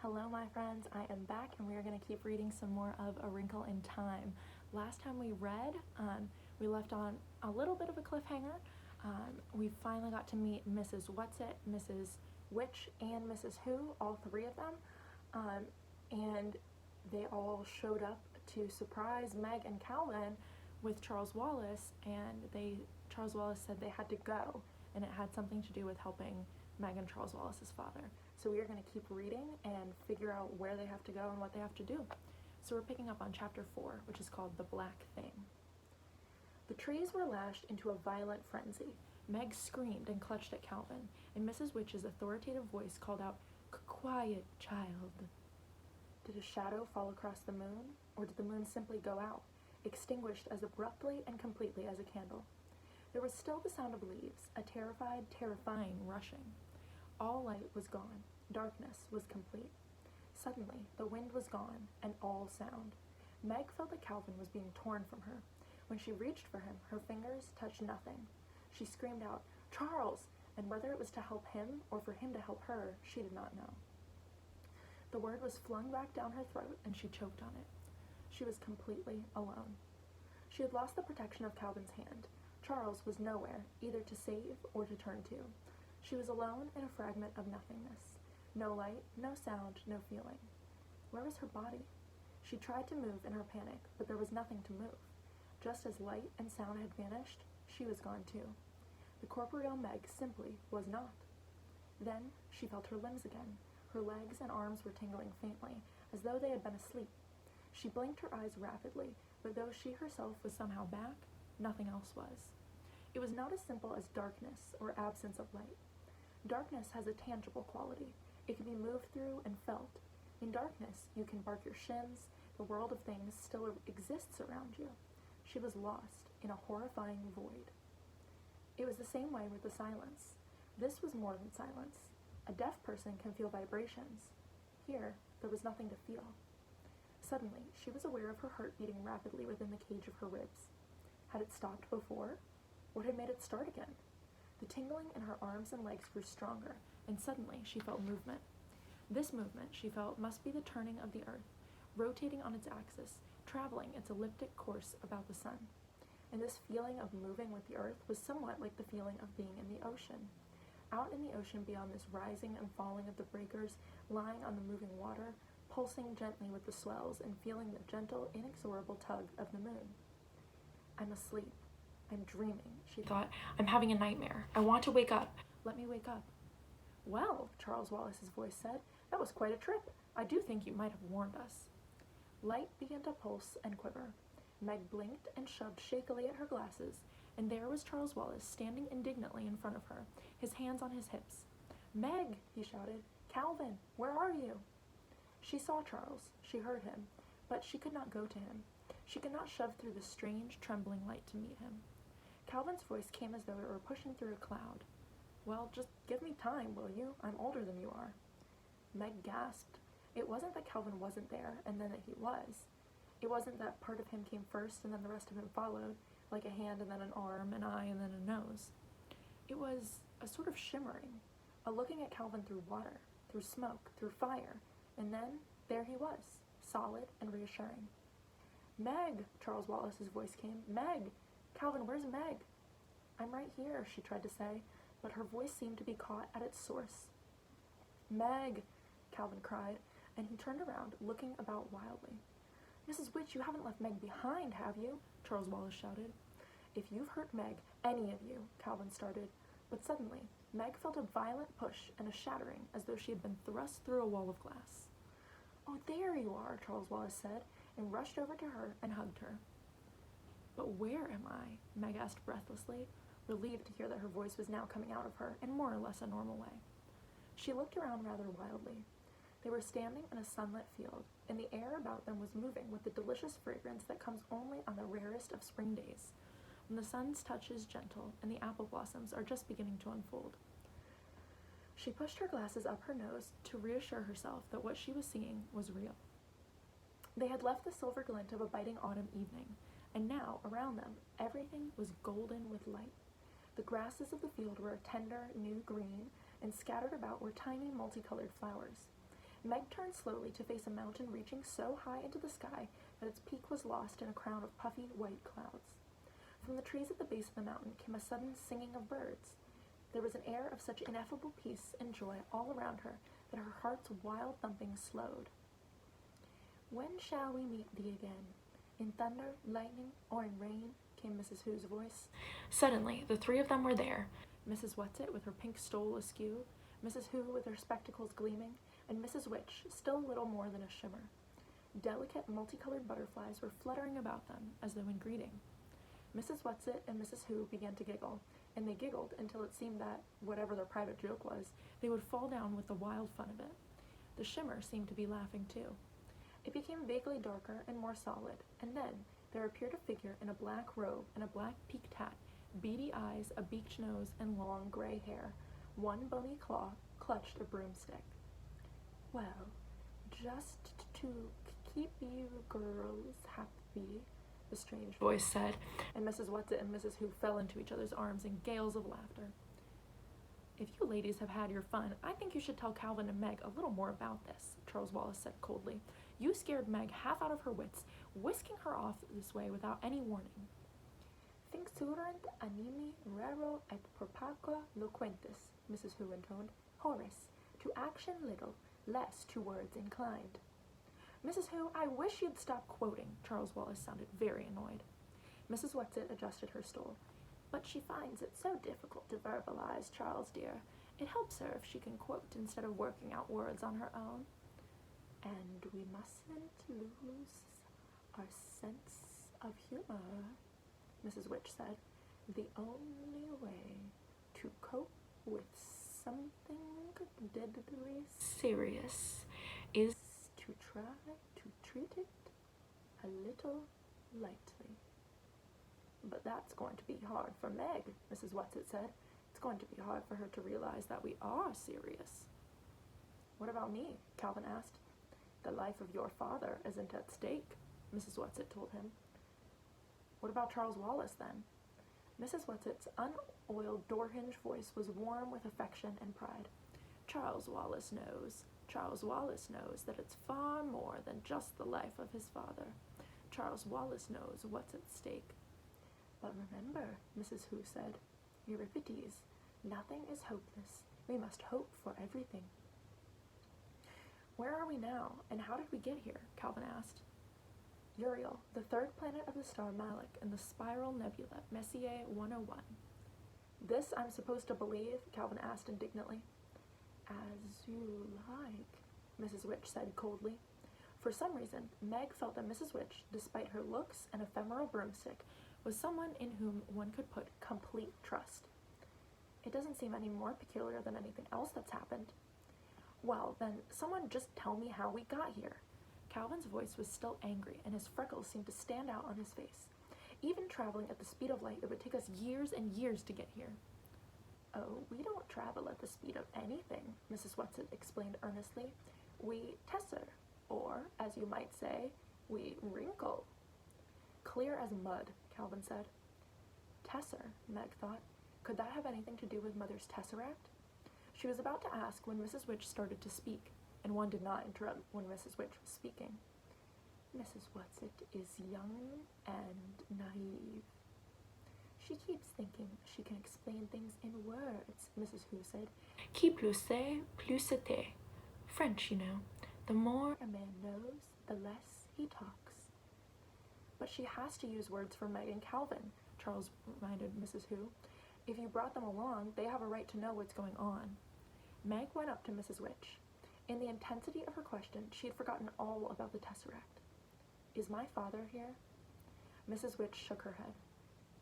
Hello, my friends. I am back, and we are going to keep reading some more of A Wrinkle in Time. Last time we read, we left on a little bit of a cliffhanger. We finally got to meet Mrs. Whatsit, Mrs. Which, and Mrs. Who, all three of them, and they all showed up to surprise Meg and Calvin with Charles Wallace, and Charles Wallace said they had to go, and it had something to do with helping Meg and Charles Wallace's father. So we are going to keep reading and figure out where they have to go and what they have to do. So we're picking up on chapter 4, which is called The Black Thing. The trees were lashed into a violent frenzy. Meg screamed and clutched at Calvin, and Mrs. Witch's authoritative voice called out, "Quiet, child." Did a shadow fall across the moon, or did the moon simply go out, extinguished as abruptly and completely as a candle? There was still the sound of leaves, a terrified, terrifying rushing. All light was gone. Darkness was complete. Suddenly, the wind was gone, and all sound. Meg felt that Calvin was being torn from her. When she reached for him, her fingers touched nothing. She screamed out, "Charles!" and whether it was to help him or for him to help her, she did not know. The word was flung back down her throat, and she choked on it. She was completely alone. She had lost the protection of Calvin's hand. Charles was nowhere, either to save or to turn to. She was alone in a fragment of nothingness. No light, no sound, no feeling. Where was her body? She tried to move in her panic, but there was nothing to move. Just as light and sound had vanished, she was gone too. The corporeal Meg simply was not. Then she felt her limbs again. Her legs and arms were tingling faintly, as though they had been asleep. She blinked her eyes rapidly, but though she herself was somehow back, nothing else was. It was not as simple as darkness or absence of light. Darkness has a tangible quality. It can be moved through and felt. In darkness, you can bark your shins. The world of things still exists around you. She was lost in a horrifying void. It was the same way with the silence. This was more than silence. A deaf person can feel vibrations. Here, there was nothing to feel. Suddenly, she was aware of her heart beating rapidly within the cage of her ribs. Had it stopped before? What had made it start again? The tingling in her arms and legs grew stronger, and suddenly she felt movement. This movement, she felt, must be the turning of the earth, rotating on its axis, traveling its elliptic course about the sun. And this feeling of moving with the earth was somewhat like the feeling of being in the ocean. Out in the ocean beyond this rising and falling of the breakers, lying on the moving water, pulsing gently with the swells and feeling the gentle, inexorable tug of the moon. I'm asleep. I'm dreaming, she thought. I'm having a nightmare. I want to wake up. Let me wake up. Well, Charles Wallace's voice said, that was quite a trip. I do think you might have warned us. Light began to pulse and quiver. Meg blinked and shoved shakily at her glasses, and there was Charles Wallace standing indignantly in front of her, his hands on his hips. Meg, he shouted. Calvin, where are you? She saw Charles. She heard him, but she could not go to him. She could not shove through the strange, trembling light to meet him. Calvin's voice came as though it were pushing through a cloud. Well, just give me time, will you? I'm older than you are. Meg gasped. It wasn't that Calvin wasn't there, and then that he was. It wasn't that part of him came first and then the rest of him followed, like a hand and then an arm, an eye and then a nose. It was a sort of shimmering, a looking at Calvin through water, through smoke, through fire, and then there he was, solid and reassuring. Meg, Charles Wallace's voice came. Meg! Calvin, where's Meg? I'm right here, she tried to say, but her voice seemed to be caught at its source. Meg, Calvin cried, and he turned around, looking about wildly. Mrs. Witch, you haven't left Meg behind, have you? Charles Wallace shouted. If you've hurt Meg, any of you, Calvin started, but suddenly Meg felt a violent push and a shattering as though she had been thrust through a wall of glass. Oh, there you are, Charles Wallace said, and rushed over to her and hugged her. But where am I? Meg asked breathlessly, relieved to hear that her voice was now coming out of her in more or less a normal way. She looked around rather wildly. They were standing in a sunlit field, and the air about them was moving with the delicious fragrance that comes only on the rarest of spring days, when the sun's touch is gentle and the apple blossoms are just beginning to unfold. She pushed her glasses up her nose to reassure herself that what she was seeing was real. They had left the silver glint of a biting autumn evening, and now, around them, everything was golden with light. The grasses of the field were a tender, new green, and scattered about were tiny, multicolored flowers. Meg turned slowly to face a mountain reaching so high into the sky that its peak was lost in a crown of puffy white clouds. From the trees at the base of the mountain came a sudden singing of birds. There was an air of such ineffable peace and joy all around her that her heart's wild thumping slowed. "When shall we meet thee again? In thunder, lightning, or in rain?" came Mrs. Who's voice. Suddenly, the three of them were there. Mrs. Whatsit with her pink stole askew, Mrs. Who with her spectacles gleaming, and Mrs. Witch, still little more than a shimmer. Delicate, multicolored butterflies were fluttering about them, as though in greeting. Mrs. Whatsit and Mrs. Who began to giggle, and they giggled until it seemed that, whatever their private joke was, they would fall down with the wild fun of it. The shimmer seemed to be laughing too. It became vaguely darker and more solid, and then there appeared a figure in a black robe and a black peaked hat, beady eyes, a beaked nose, and long gray hair. One bony claw clutched a broomstick. "Well, just to keep you girls happy," the strange voice said, and Mrs. Whatsit and Mrs. Who fell into each other's arms in gales of laughter. "If you ladies have had your fun, I think you should tell Calvin and Meg a little more about this," Charles Wallace said coldly. "You scared Meg half out of her wits, whisking her off this way without any warning." "Finxurant animi raro et propaque loquentis," Mrs. Who intoned. "Horace, to action little, less to words inclined." "Mrs. Who, I wish you'd stop quoting." Charles Wallace sounded very annoyed. Mrs. Whatsit adjusted her stole. "But she finds it so difficult to verbalize, Charles dear. It helps her if she can quote instead of working out words on her own." "And we mustn't lose our sense of humor," Mrs. Witch said. "The only way to cope with something deadly serious is to try to treat it a little lightly." "But that's going to be hard for Meg," Mrs. Whatsit said. "It's going to be hard for her to realize that we are serious." "What about me?" Calvin asked. "The life of your father isn't at stake," Mrs. Whatsit told him. "What about Charles Wallace, then?" Mrs. Whatsit's unoiled door-hinge voice was warm with affection and pride. Charles Wallace knows that it's far more than just the life of his father. Charles Wallace knows what's at stake." "But remember," Mrs. Who said, "Euripides, nothing is hopeless. We must hope for everything." "Where are we now, and how did we get here?" Calvin asked. "Uriel, the third planet of the star Malik in the spiral nebula Messier 101. "This I'm supposed to believe?" Calvin asked indignantly. "As you like," Mrs. Witch said coldly. For some reason, Meg felt that Mrs. Witch, despite her looks and ephemeral broomstick, was someone in whom one could put complete trust. "It doesn't seem any more peculiar than anything else that's happened." "Well, then, someone just tell me how we got here." Calvin's voice was still angry, and his freckles seemed to stand out on his face. "Even traveling at the speed of light, it would take us years and years to get here." "Oh, we don't travel at the speed of anything," Mrs. Whatsit explained earnestly. "We tesser, or, as you might say, we wrinkle." "Clear as mud," Calvin said. Tesser, Meg thought. Could that have anything to do with Mother's tesseract? She was about to ask when Mrs. Witch started to speak, and one did not interrupt when Mrs. Witch was speaking. "Mrs. Whatsit is young and naive. She keeps thinking she can explain things in words," Mrs. Who said. "Qui plus sait, plus c'était. French, you know. The more a man knows, the less he talks." "But she has to use words for Meg and Calvin," Charles reminded Mrs. Who. "If you brought them along, they have a right to know what's going on." Meg went up to Mrs. Witch. In the intensity of her question, she had forgotten all about the tesseract. "Is my father here?" Mrs. Witch shook her head.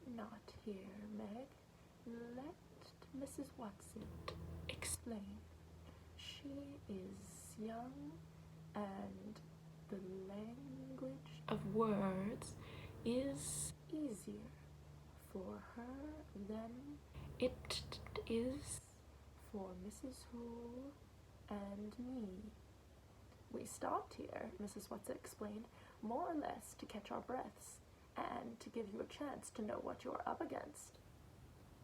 "Not here, Meg. Let Mrs. Whatsit explain. She is young, and the language of words is easier for her than it is for Mrs. Who and me. We stopped here," Mrs. Whatsit explained, "more or less to catch our breaths, and to give you a chance to know what you're up against."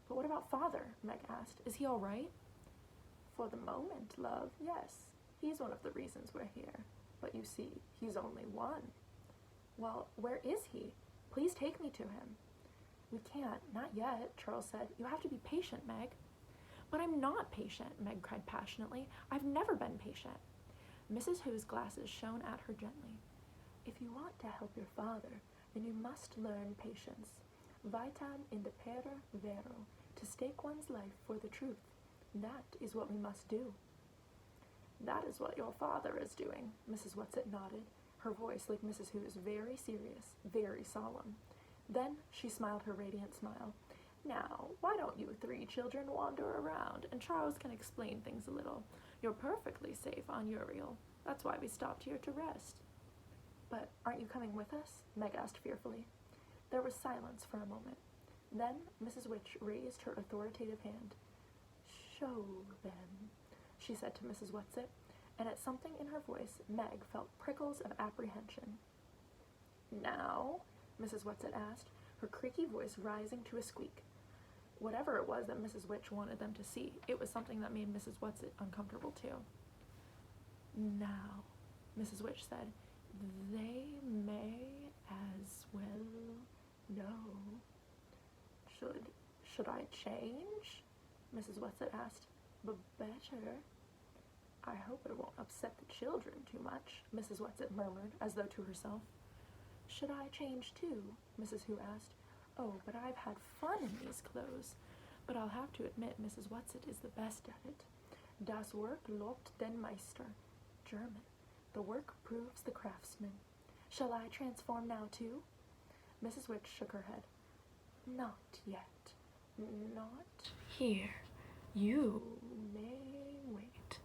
"But what about Father?" Meg asked. "Is he all right?" "For the moment, love, yes. He's one of the reasons we're here. But you see, he's only one. Well, where is he? Please take me to him. We can't, not yet, Charles said. You have to be patient, Meg. But I'm not patient, Meg cried passionately. I've never been patient. Mrs. Who's glasses shone at her gently. If you want to help your father, then you must learn patience. Vitam indepere vero, to stake one's life for the truth. That is what we must do. That is what your father is doing, Mrs. Whatsit nodded, her voice, like Mrs. Who's, very serious, very solemn. Then she smiled her radiant smile. Now, why don't you three children wander around, and Charles can explain things a little. You're perfectly safe on Uriel. That's why we stopped here to rest. But aren't you coming with us? Meg asked fearfully. There was silence for a moment. Then Mrs. Witch raised her authoritative hand. Show them, she said to Mrs. Whatsit, and at something in her voice, Meg felt prickles of apprehension. Now? Mrs. Whatsit asked, her creaky voice rising to a squeak. Whatever it was that Mrs. Witch wanted them to see, it was something that made Mrs. Whatsit uncomfortable too. Now, Mrs. Witch said, they may as well know. Should I change? Mrs. Whatsit asked. But better. I hope it won't upset the children too much, Mrs. Whatsit murmured, as though to herself. Should I change too? Mrs. Who asked. Oh, but I've had fun in these clothes. But I'll have to admit Mrs. Whatsit is the best at it. Das Werk lobt den Meister. German. The work proves the craftsman. Shall I transform now too? Mrs. Witch shook her head. Not yet. Not here. You may wait.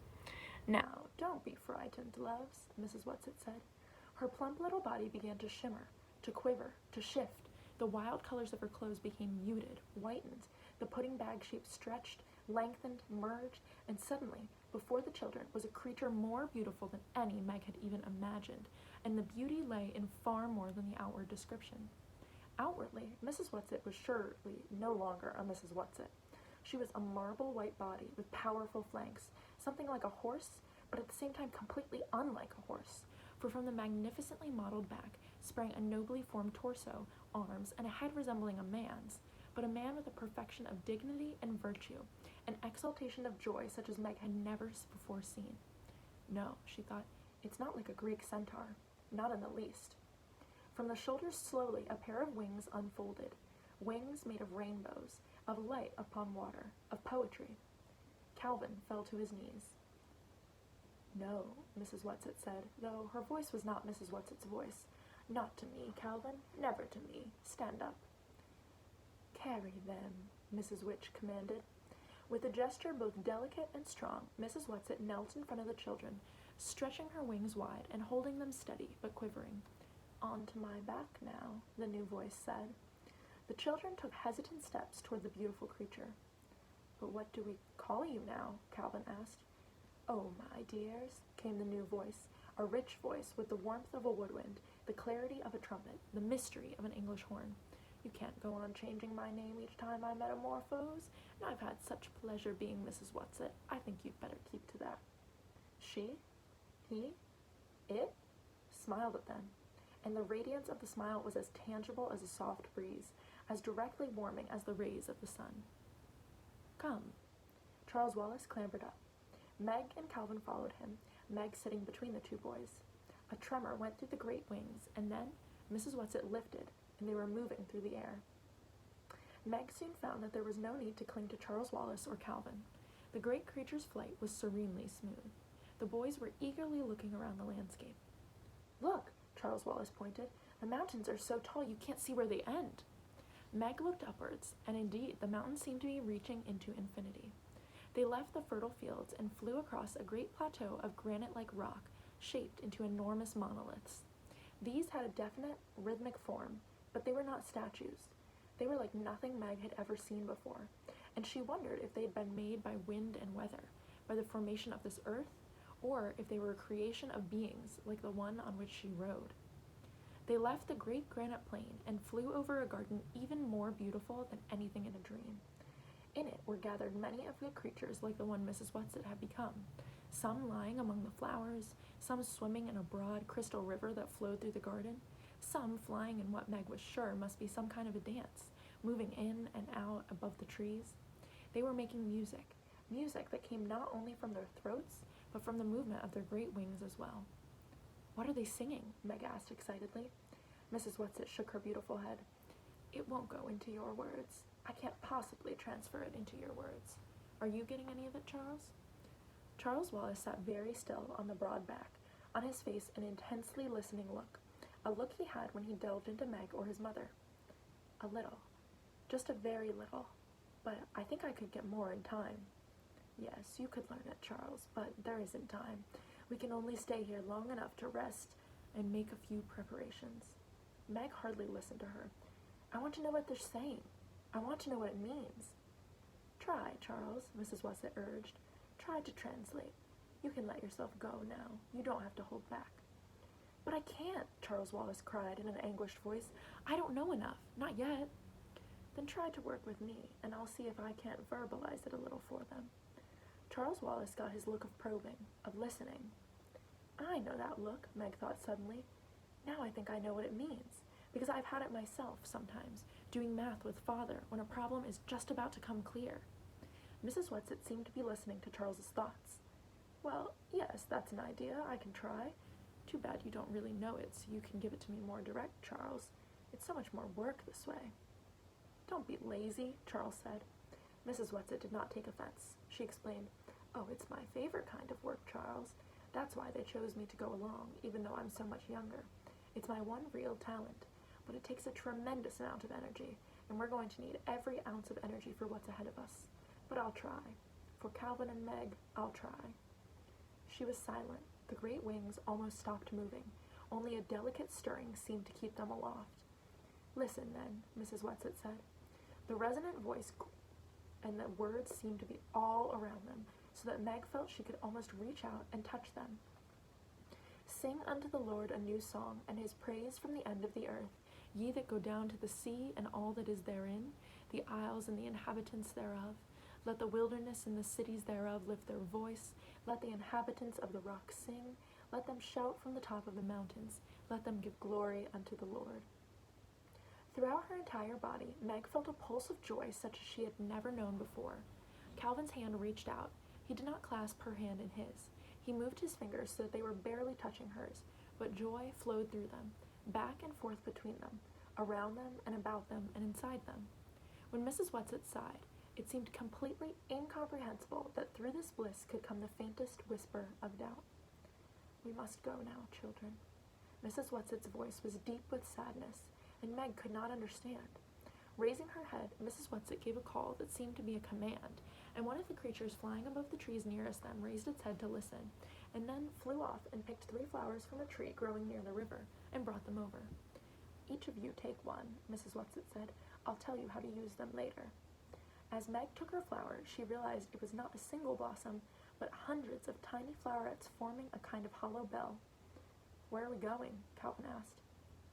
Now, don't be frightened, loves, Mrs. Whatsit said. Her plump little body began to shimmer, to quiver, to shift. The wild colors of her clothes became muted, whitened. The pudding bag shape stretched, lengthened, merged, and suddenly, before the children, was a creature more beautiful than any Meg had even imagined, and the beauty lay in far more than the outward description. Outwardly, Mrs. Whatsit was surely no longer a Mrs. Whatsit. She was a marble white body with powerful flanks, something like a horse, but at the same time completely unlike a horse, for from the magnificently modeled back sprang a nobly formed torso, arms, and a head resembling a man's, but a man with a perfection of dignity and virtue, an exaltation of joy such as Meg had never before seen. No, she thought, it's not like a Greek centaur, not in the least. From the shoulders slowly a pair of wings unfolded, wings made of rainbows, of light upon water, of poetry. Calvin fell to his knees. No, Mrs. Whatsit said, though her voice was not Mrs. Whatsit's voice. Not to me, Calvin, never to me. Stand up. Carry them, Mrs. Witch commanded. With a gesture both delicate and strong, Mrs. Whatsit knelt in front of the children, stretching her wings wide and holding them steady but quivering. Onto my back now, the new voice said. The children took hesitant steps toward the beautiful creature. But what do we call you now? Calvin asked. Oh, my dears, came the new voice, a rich voice with the warmth of a woodwind, the clarity of a trumpet, the mystery of an English horn. You can't go on changing my name each time I metamorphose, and I've had such pleasure being Mrs. Whatsit. I think you'd better keep to that. She, he, it smiled at them, and the radiance of the smile was as tangible as a soft breeze, as directly warming as the rays of the sun. Come. Charles Wallace clambered up. Meg and Calvin followed him, Meg sitting between the two boys. A tremor went through the great wings, and then Mrs. Whatsit lifted, and they were moving through the air. Meg soon found that there was no need to cling to Charles Wallace or Calvin. The great creature's flight was serenely smooth. The boys were eagerly looking around the landscape. Look, Charles Wallace pointed. The mountains are so tall you can't see where they end. Meg looked upwards, and indeed the mountains seemed to be reaching into infinity. They left the fertile fields and flew across a great plateau of granite-like rock, shaped into enormous monoliths. These had a definite, rhythmic form, but they were not statues. They were like nothing Meg had ever seen before, and she wondered if they had been made by wind and weather, by the formation of this earth, or if they were a creation of beings like the one on which she rode. They left the great granite plain and flew over a garden even more beautiful than anything in a dream. In it were gathered many of the creatures like the one Mrs. Whatsit had become, some lying among the flowers, some swimming in a broad crystal river that flowed through the garden, some flying in what Meg was sure must be some kind of a dance, moving in and out above the trees. They were making music, music that came not only from their throats, but from the movement of their great wings as well. "What are they singing?" Meg asked excitedly. Mrs. Whatsit shook her beautiful head. "It won't go into your words. I can't possibly transfer it into your words. Are you getting any of it, Charles?" Charles Wallace sat very still on the broad back, on his face an intensely listening look, a look he had when he delved into Meg or his mother. "A little. Just a very little. But I think I could get more in time." "Yes, you could learn it, Charles, but there isn't time. We can only stay here long enough to rest and make a few preparations." Meg hardly listened to her. "I want to know what they're saying. I want to know what it means." "Try, Charles," Mrs. Whatsit urged. "Try to translate. You can let yourself go now. You don't have to hold back." "But I can't," Charles Wallace cried in an anguished voice. "I don't know enough. Not yet." "Then try to work with me, and I'll see if I can't verbalize it a little for them." Charles Wallace got his look of probing, of listening. "I know that look," Meg thought suddenly. "Now I think I know what it means, because I've had it myself sometimes, doing math with Father when a problem is just about to come clear." Mrs. Whatsit seemed to be listening to Charles's thoughts. "Well, yes, that's an idea. I can try. Too bad you don't really know it, so you can give it to me more direct, Charles. It's so much more work this way." "Don't be lazy," Charles said. Mrs. Whatsit did not take offense. She explained, "Oh, it's my favorite kind of work, Charles. That's why they chose me to go along, even though I'm so much younger. It's my one real talent, but it takes a tremendous amount of energy, and we're going to need every ounce of energy for what's ahead of us. But I'll try. For Calvin and Meg, I'll try." She was silent. The great wings almost stopped moving. Only a delicate stirring seemed to keep them aloft. "Listen, then," Mrs. Whatsit said. The resonant voice and the words seemed to be all around them, so that Meg felt she could almost reach out and touch them. "Sing unto the Lord a new song, and his praise from the end of the earth, ye that go down to the sea and all that is therein, the isles and the inhabitants thereof. Let the wilderness and the cities thereof lift their voice. Let the inhabitants of the rock sing. Let them shout from the top of the mountains. Let them give glory unto the Lord." Throughout her entire body, Meg felt a pulse of joy such as she had never known before. Calvin's hand reached out. He did not clasp her hand in his. He moved his fingers so that they were barely touching hers, but joy flowed through them, back and forth between them, around them and about them and inside them. When Mrs. Whatsit sighed, it seemed completely incomprehensible that through this bliss could come the faintest whisper of doubt. "We must go now, children." Mrs. Whatsit's voice was deep with sadness, and Meg could not understand. Raising her head, Mrs. Whatsit gave a call that seemed to be a command, and one of the creatures flying above the trees nearest them raised its head to listen, and then flew off and picked 3 flowers from a tree growing near the river, and brought them over. "Each of you take one," Mrs. Whatsit said. "I'll tell you how to use them later." As Meg took her flower, she realized it was not a single blossom, but hundreds of tiny flowerets forming a kind of hollow bell. "Where are we going?" Calvin asked.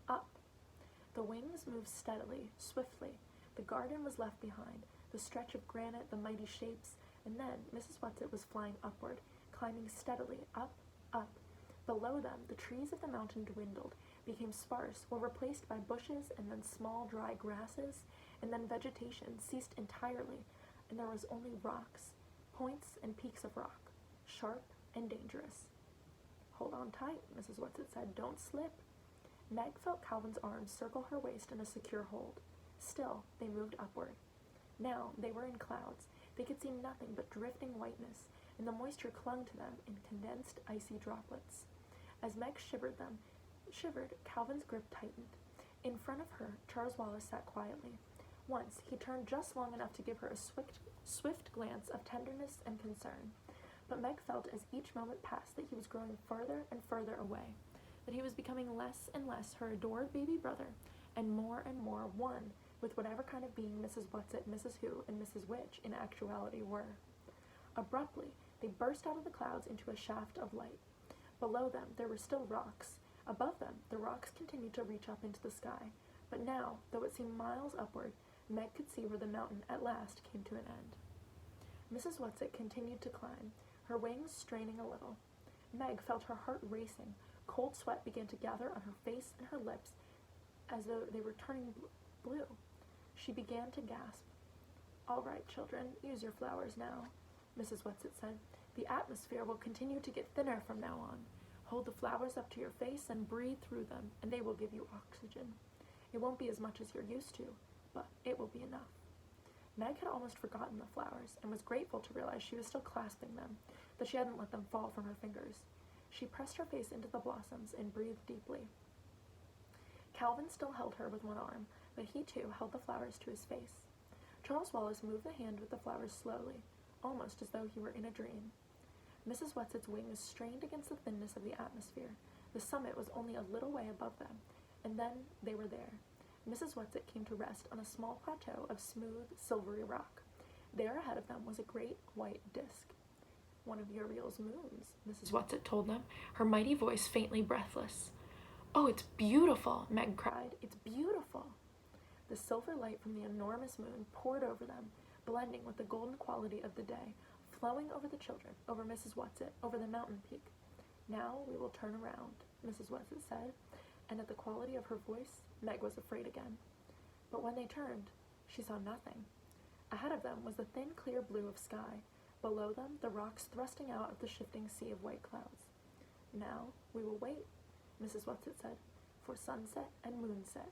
"Up." The wings moved steadily, swiftly. The garden was left behind, the stretch of granite, the mighty shapes, and then Mrs. Whatsit was flying upward, climbing steadily, up, up. Below them, the trees of the mountain dwindled, became sparse, were replaced by bushes and then small dry grasses, and then vegetation ceased entirely, and there was only rocks, points and peaks of rock, sharp and dangerous. "Hold on tight," Mrs. Whatsit said. "Don't slip." Meg felt Calvin's arms circle her waist in a secure hold. Still, they moved upward. Now they were in clouds. They could see nothing but drifting whiteness, and the moisture clung to them in condensed, icy droplets. As Meg shivered, Calvin's grip tightened. In front of her, Charles Wallace sat quietly. Once, he turned just long enough to give her a swift glance of tenderness and concern. But Meg felt as each moment passed that he was growing further and further away, that he was becoming less and less her adored baby brother, and more one with whatever kind of being Mrs. Whatsit, Mrs. Who, and Mrs. Which in actuality were. Abruptly, they burst out of the clouds into a shaft of light. Below them, there were still rocks. Above them, the rocks continued to reach up into the sky, but now, though it seemed miles upward, Meg could see where the mountain at last came to an end. Mrs. Whatsit continued to climb. her wings straining a little. Meg felt her heart racing. Cold sweat began to gather on her face and her lips as though they were turning blue. She began to gasp. "All right, children, use your flowers now," Mrs. Whatsit said. "The atmosphere will continue to get thinner from now on. Hold the flowers up to your face and breathe through them, and they will give you oxygen. It won't be as much as you're used to, but it will be enough." Meg had almost forgotten the flowers and was grateful to realize she was still clasping them, that she hadn't let them fall from her fingers. She pressed her face into the blossoms and breathed deeply. Calvin still held her with one arm, but he too held the flowers to his face. Charles Wallace moved the hand with the flowers slowly, almost as though he were in a dream. Mrs. Whatsit's wings strained against the thinness of the atmosphere. The summit was only a little way above them, and then they were there. Mrs. Whatsit came to rest on a small plateau of smooth, silvery rock. There ahead of them was a great white disk. "One of Uriel's moons," Mrs. Whatsit told them, her mighty voice faintly breathless. "Oh, it's beautiful," Meg cried. "It's beautiful." The silver light from the enormous moon poured over them, blending with the golden quality of the day, flowing over the children, over Mrs. Whatsit, over the mountain peak. "Now we will turn around," Mrs. Whatsit said, and at the quality of her voice, Meg was afraid again. But when they turned, she saw nothing. Ahead of them was the thin, clear blue of sky. Below them, the rocks thrusting out of the shifting sea of white clouds. "Now we will wait," Mrs. Whatsit said, "for sunset and moonset."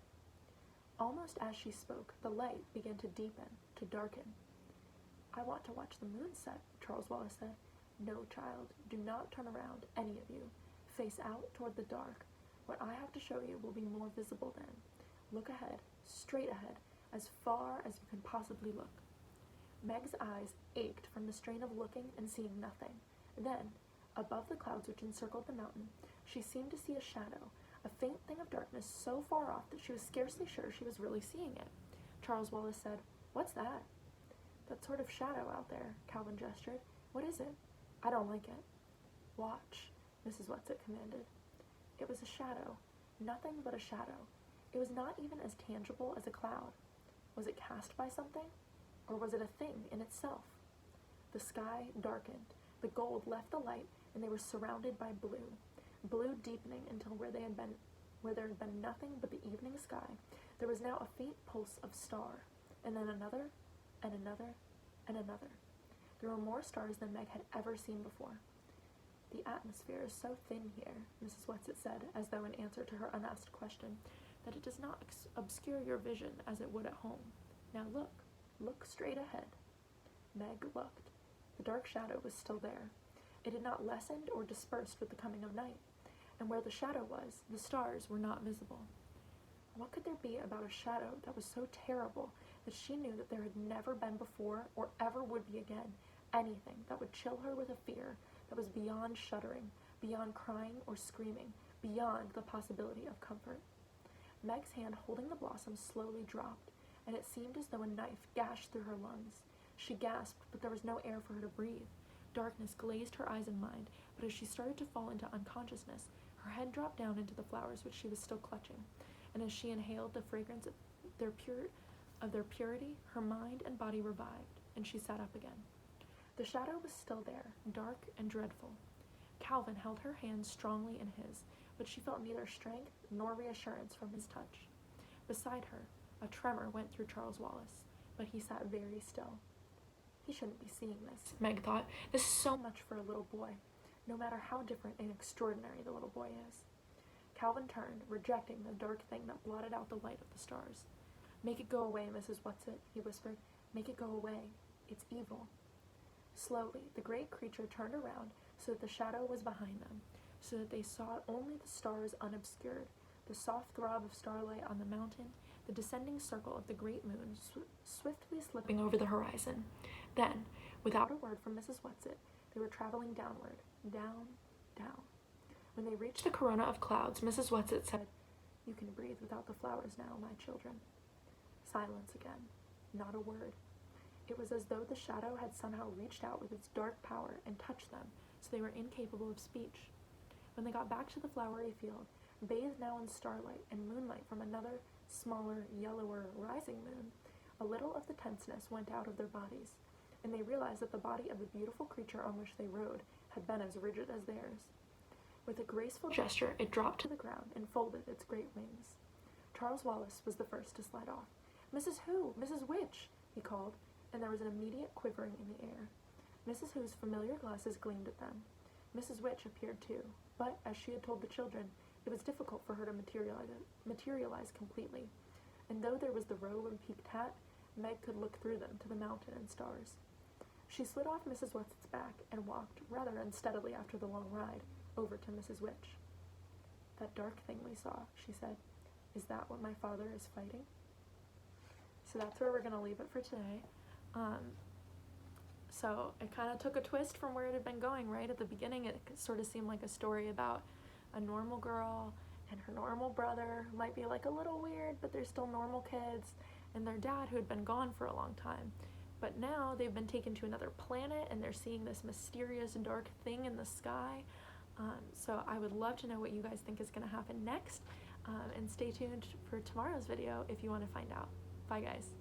Almost as she spoke, the light began to deepen, to darken. "I want to watch the moon set," Charles Wallace said. "No, child, do not turn around, any of you. Face out toward the dark. What I have to show you will be more visible then. Look ahead, straight ahead, as far as you can possibly look." Meg's eyes ached from the strain of looking and seeing nothing. Then, above the clouds which encircled the mountain, she seemed to see a shadow, a faint thing of darkness so far off that she was scarcely sure she was really seeing it. Charles Wallace said, "What's that?" "That sort of shadow out there," Calvin gestured. "What is it?" "I don't like it." "Watch," Mrs. Whatsit commanded. It was a shadow, nothing but a shadow. It was not even as tangible as a cloud. Was it cast by something? Or was it a thing in itself? The sky darkened. The gold left the light, and they were surrounded by blue. Blue deepening until where there had been nothing but the evening sky, there was now a faint pulse of star, and then another, and another, and another. There were more stars than Meg had ever seen before. "The atmosphere is so thin here," Mrs. Whatsit said, as though in answer to her unasked question, "that it does not obscure your vision as it would at home. Now look straight ahead." Meg looked. The dark shadow was still there. It had not lessened or dispersed with the coming of night, and where the shadow was, the stars were not visible. What could there be about a shadow that was so terrible that she knew that there had never been before or ever would be again anything that would chill her with a fear that was beyond shuddering, beyond crying or screaming, beyond the possibility of comfort? Meg's hand holding the blossom slowly dropped, and it seemed as though a knife gashed through her lungs. She gasped, but there was no air for her to breathe. Darkness glazed her eyes and mind, but as she started to fall into unconsciousness, her head dropped down into the flowers which she was still clutching, and as she inhaled the fragrance of their purity, her mind and body revived, and she sat up again. The shadow was still there, dark and dreadful. Calvin held her hand strongly in his, but she felt neither strength nor reassurance from his touch. Beside her, a tremor went through Charles Wallace, but he sat very still. He shouldn't be seeing this, Meg thought. This is so much for a little boy, no matter how different and extraordinary the little boy is. Calvin turned, rejecting the dark thing that blotted out the light of the stars. "Make it go away, Mrs. Whatsit," he whispered. "Make it go away. It's evil." Slowly, the great creature turned around so that the shadow was behind them, so that they saw only the stars unobscured, the soft throb of starlight on the mountain, the descending circle of the great moon swiftly slipping over the horizon. Then, without a word from Mrs. Whatsit, they were traveling downward, down, down. When they reached the corona of clouds, Mrs. Whatsit said, "You can breathe without the flowers now, my children." Silence again. Not a word. It was as though the shadow had somehow reached out with its dark power and touched them, so they were incapable of speech. When they got back to the flowery field, bathed now in starlight and moonlight from another, smaller, yellower, rising moon, a little of the tenseness went out of their bodies. and they realized that the body of the beautiful creature on which they rode had been as rigid as theirs. With a graceful gesture, it dropped to the ground and folded its great wings. Charles Wallace was the first to slide off. "Mrs. Who? Mrs. Witch!" he called, and there was an immediate quivering in the air. Mrs. Who's familiar glasses gleamed at them. Mrs. Witch appeared too, but, as she had told the children, it was difficult for her to materialize completely, and though there was the robe and peaked hat, Meg could look through them to the mountain and stars. She slid off Mrs. West's back and walked, rather unsteadily after the long ride, over to Mrs. Witch. "That dark thing we saw," she said. "Is that what my father is fighting?" So that's where we're going to leave it for today. So it kind of took a twist from where it had been going, right? At the beginning, it sort of seemed like a story about a normal girl and her normal brother, who might be like a little weird, but they're still normal kids, and their dad, who had been gone for a long time. But now they've been taken to another planet, and they're seeing this mysterious dark thing in the sky. So I would love to know what you guys think is going to happen next, and stay tuned for tomorrow's video if you want to find out. Bye, guys.